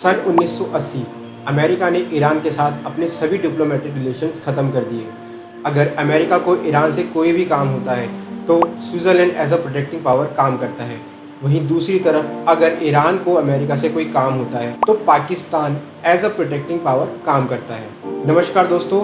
सन 1980 America ने Iran के साथ अपने सभी डिप्लोमेटिक रिलेशंस ख़त्म कर दिए। अगर अमेरिका को ईरान से कोई भी काम होता है तो Switzerland as a protecting power काम करता है। वहीं दूसरी तरफ अगर ईरान को अमेरिका से कोई काम होता है तो Pakistan as a protecting power काम करता है। नमस्कार दोस्तों,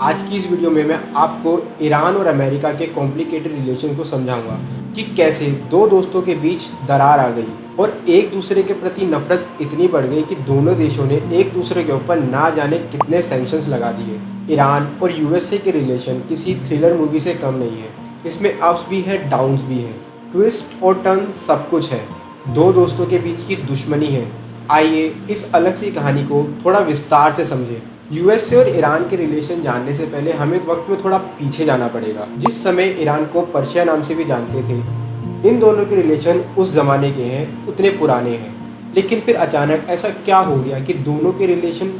आज की इस वीडियो में मैं आपको ईरान और अमेरिका के कॉम्प्लिकेटेड रिलेशन को समझाऊंगा कि कैसे दो दोस्तों के बीच दरार आ गई और एक दूसरे के प्रति नफरत इतनी बढ़ गई कि दोनों देशों ने एक दूसरे के ऊपर ना जाने कितने सैंक्शंस लगा दिए। ईरान और यूएसए के रिलेशन किसी थ्रिलर मूवी से कम नहीं है। इसमें अप्स भी है, डाउन्स भी है, ट्विस्ट और टर्न सब कुछ है। दो दोस्तों के बीच की दुश्मनी है। आइए इस अलग सी कहानी को थोड़ा विस्तार से समझें। यूएसए और ईरान के रिलेशन जानने से पहले हमें वक्त में थोड़ा पीछे जाना पड़ेगा। जिस समय ईरान को पर्शिया नाम से भी जानते थे, इन दोनों के रिलेशन उस ज़माने के हैं, उतने पुराने हैं। लेकिन फिर अचानक ऐसा क्या हो गया कि दोनों के रिलेशन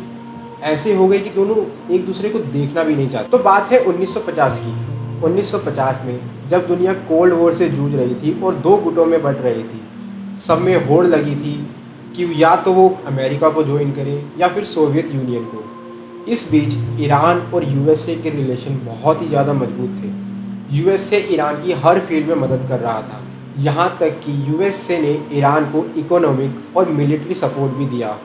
ऐसे हो गए कि दोनों एक दूसरे को देखना भी नहीं चाहते। तो बात है 1950 की। 1950 में जब दुनिया कोल्ड वॉर से जूझ रही थी और दो गुटों में बंट रही थी, सब में होड़ लगी थी कि या तो वो अमेरिका को ज्वाइन करें या फिर सोवियत यूनियन को। इस बीच ईरान और यूएसए के रिलेशन बहुत ही ज़्यादा मजबूत थे। यूएसए ईरान की हर फील्ड में मदद कर रहा था, यहाँ तक कि यूएसए ने ईरान को इकोनॉमिक और मिलिट्री सपोर्ट भी दिया।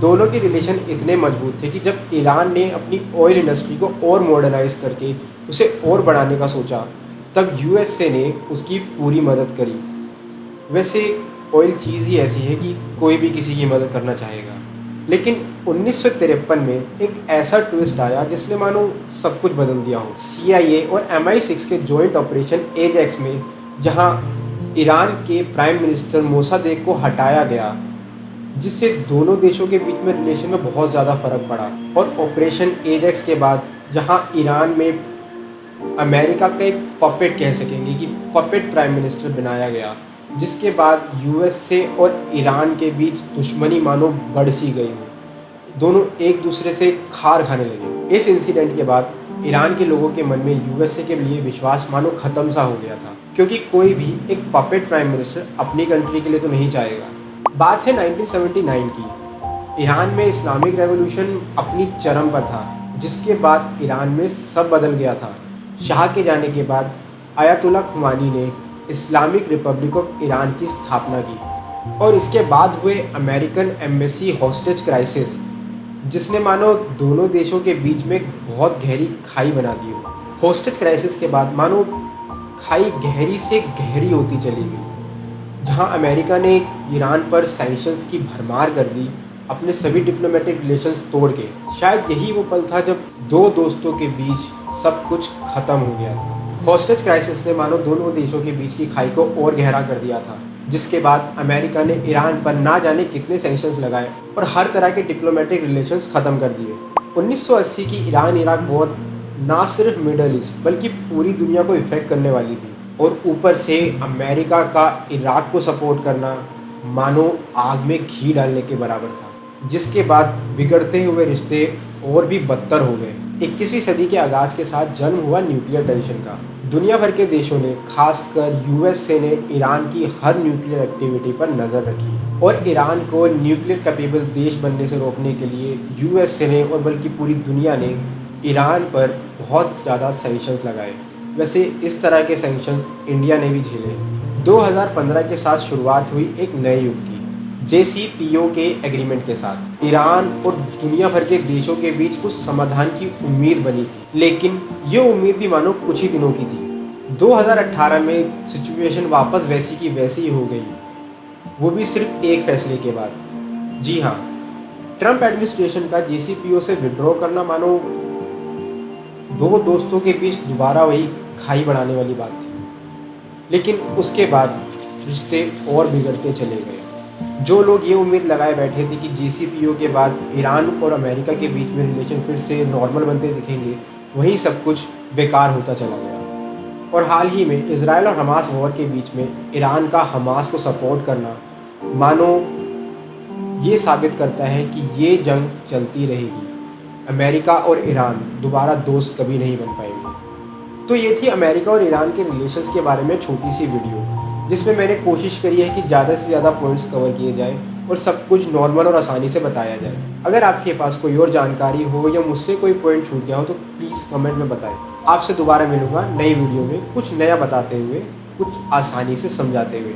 दोनों के रिलेशन इतने मजबूत थे कि जब ईरान ने अपनी ऑयल इंडस्ट्री को और मॉडर्नाइज करके उसे और बढ़ाने का सोचा, तब यूएसए ने उसकी पूरी मदद करी। वैसे ऑयल चीज़ ही ऐसी है कि कोई भी किसी की मदद करना चाहेगा। लेकिन 1953 में एक ऐसा ट्विस्ट आया जिसने मानो सब कुछ बदल दिया हो। CIA और MI6 के जॉइंट ऑपरेशन एजेक्स में, जहां ईरान के प्राइम मिनिस्टर मोसादेक को हटाया गया, जिससे दोनों देशों के बीच में रिलेशन में बहुत ज़्यादा फ़र्क पड़ा। और ऑपरेशन एजेक्स के बाद जहां ईरान में अमेरिका का एक पपेट कह सकेंगे कि पपेट प्राइम मिनिस्टर बनाया गया, जिसके बाद यूएसए और ईरान के बीच दुश्मनी मानो बढ़ सी गई हो। दोनों एक दूसरे से खार खाने लगे। इस इंसिडेंट के बाद ईरान के लोगों के मन में यूएसए के लिए विश्वास मानो ख़त्म सा हो गया था, क्योंकि कोई भी एक पपेट प्राइम मिनिस्टर अपनी कंट्री के लिए तो नहीं चाहेगा। बात है 1979 की। ईरान में इस्लामिक रेवोल्यूशन अपनी चरम पर था, जिसके बाद ईरान में सब बदल गया था। शाह के जाने के बाद आयतुल्ला खुमानी ने इस्लामिक रिपब्लिक ऑफ ईरान की स्थापना की और इसके बाद हुए अमेरिकन एम्बेसी हॉस्टेज क्राइसिस, जिसने मानो दोनों देशों के बीच में एक बहुत गहरी खाई बना दी हो। हॉस्टेज क्राइसिस के बाद मानो खाई गहरी से गहरी होती चली गई, जहां अमेरिका ने ईरान पर सैंक्शंस की भरमार कर दी, अपने सभी डिप्लोमेटिक रिलेशंस तोड़ के। शायद यही वो पल था जब दो दोस्तों के बीच सब कुछ ख़त्म हो गया था। हॉस्टेज क्राइसिस ने मानो दोनों देशों के बीच की खाई को और गहरा कर दिया था, जिसके बाद अमेरिका ने ईरान पर ना जाने कितने सैंक्शंस लगाए और हर तरह के डिप्लोमेटिक रिलेशंस ख़त्म कर दिए। 1980 की ईरान इराक वॉर ना सिर्फ मिडल ईस्ट बल्कि पूरी दुनिया को इफेक्ट करने वाली थी, और ऊपर से अमेरिका का इराक को सपोर्ट करना मानो आग में घी डालने के बराबर था, जिसके बाद बिगड़ते हुए रिश्ते और भी बदतर हो गए। 21वीं सदी के आगाज़ के साथ जन्म हुआ न्यूक्लियर टेंशन का। दुनिया भर के देशों ने, खासकर यूएसए ने, ईरान की हर न्यूक्लियर एक्टिविटी पर नज़र रखी और ईरान को न्यूक्लियर कैपेबल देश बनने से रोकने के लिए यूएसए ने और बल्कि पूरी दुनिया ने ईरान पर बहुत ज़्यादा सैंक्शंस लगाए। वैसे इस तरह के सैंक्शंस इंडिया ने भी झेले। 2015 के साथ शुरुआत हुई एक नए युग की, JCPOA के एग्रीमेंट के साथ। ईरान और दुनिया भर के देशों के बीच कुछ समाधान की उम्मीद बनी थी, लेकिन ये उम्मीद भी मानो कुछ ही दिनों की थी। 2018 में सिचुएशन वापस वैसी की वैसी ही हो गई, वो भी सिर्फ एक फैसले के बाद। जी हाँ, ट्रंप एडमिनिस्ट्रेशन का JCPOA से विड्रॉ करना मानो दो दोस्तों के बीच दोबारा वही खाई बढ़ाने वाली बात थी। लेकिन उसके बाद रिश्ते और बिगड़ते चले गए। जो लोग ये उम्मीद लगाए बैठे थे कि JCPOA के बाद ईरान और अमेरिका के बीच में रिलेशन फिर से नॉर्मल बनते दिखेंगे, वही सब कुछ बेकार होता चला गया। और हाल ही में इजराइल और हमास वॉर के बीच में ईरान का हमास को सपोर्ट करना मानो ये साबित करता है कि ये जंग चलती रहेगी। अमेरिका और ईरान दोबारा दोस्त कभी नहीं बन पाएंगे। तो ये थी अमेरिका और ईरान के रिलेशंस के बारे में छोटी सी वीडियो, जिसमें मैंने कोशिश करी है कि ज़्यादा से ज़्यादा पॉइंट्स कवर किए जाएँ और सब कुछ नॉर्मल और आसानी से बताया जाए। अगर आपके पास कोई और जानकारी हो या मुझसे कोई पॉइंट छूट गया हो तो प्लीज़ कमेंट में बताएं। आपसे दोबारा मिलूंगा नई वीडियो में कुछ नया बताते हुए, कुछ आसानी से समझाते हुए।